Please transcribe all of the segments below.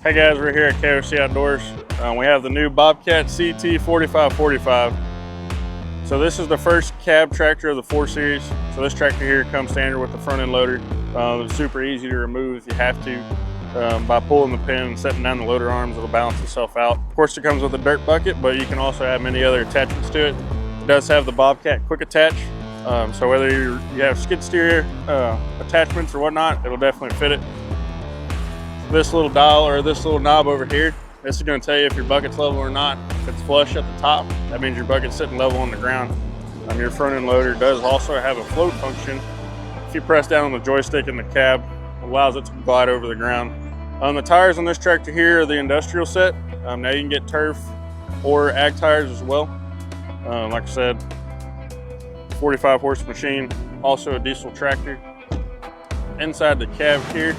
Hey guys, we're here at KoC Outdoors. We have the new Bobcat CT4545. So this is the first cab tractor of the 4 Series. So this tractor here comes standard with the front end loader. It's super easy to remove if you have to. By pulling the pin and setting down the loader arms, it'll balance itself out. Of course, it comes with a dirt bucket, but you can also add many other attachments to it. It does have the Bobcat quick attach. So whether you have skid steer attachments or whatnot, it'll definitely fit it. This little dial or this little knob over here, this is going to tell you if your bucket's level or not. If it's flush at the top, that means your bucket's sitting level on the ground. Your front end loader does also have a float function. If you press down on the joystick in the cab, it allows it to glide over the ground. The tires on this tractor here are the industrial set. Now you can get turf or ag tires as well. Like I said, 45 horse machine, also a diesel tractor. Inside the cab here,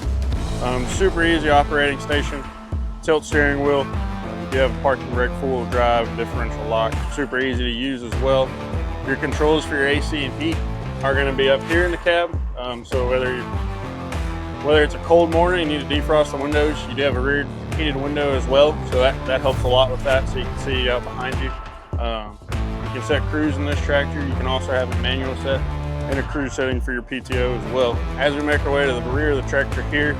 super easy operating station, tilt steering wheel. You have a parking brake, full drive, differential lock, super easy to use as well. Your controls for your AC and heat are going to be up here in the cab. So whether it's a cold morning, you need to defrost the windows, you do have a rear heated window as well, so that helps a lot with that, so you can see out behind you. You can set cruise in this tractor. You can also have a manual set and a cruise setting for your PTO as well. As we make our way to the rear of the tractor here,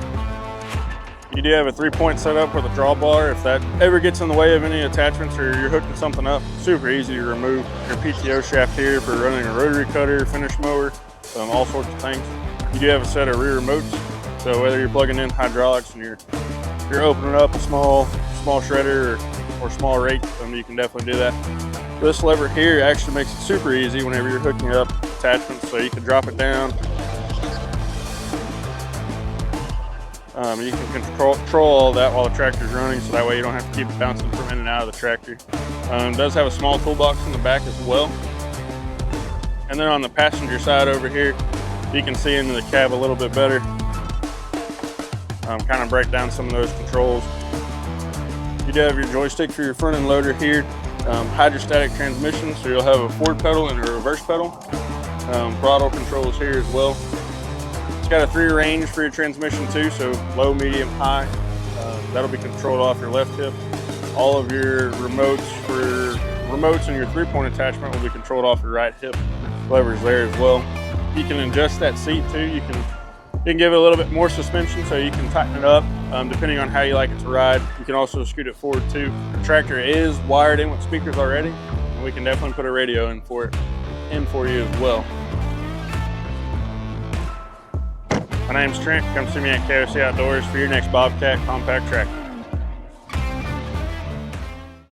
you do have a 3-point setup with a drawbar. If that ever gets in the way of any attachments or you're hooking something up, super easy to remove. Your PTO shaft here for running a rotary cutter, finish mower, all sorts of things. You do have a set of rear remotes, so whether you're plugging in hydraulics and you're opening up a small shredder or small rake, you can definitely do that. This lever here actually makes it super easy whenever you're hooking up attachments, so you can drop it down. You can control all that while the tractor's running, so that way you don't have to keep it bouncing from in and out of the tractor. It does have a small toolbox in the back as well. And then on the passenger side over here, you can see into the cab a little bit better. Kind of break down some of those controls. You do have your joystick for your front end loader here. Hydrostatic transmission, so you'll have a forward pedal and a reverse pedal. Throttle controls here as well. It's got a 3 range for your transmission too, so low, medium, high. That'll be controlled off your left hip. All of your remotes and your 3-point attachment will be controlled off your right hip. Levers there as well. You can adjust that seat too. You can give it a little bit more suspension, so you can tighten it up depending on how you like it to ride. You can also scoot it forward too. The tractor is wired in with speakers already, and we can definitely put a radio in for you as well. My name's Trent. Come see me at KoC Outdoors for your next Bobcat compact tractor.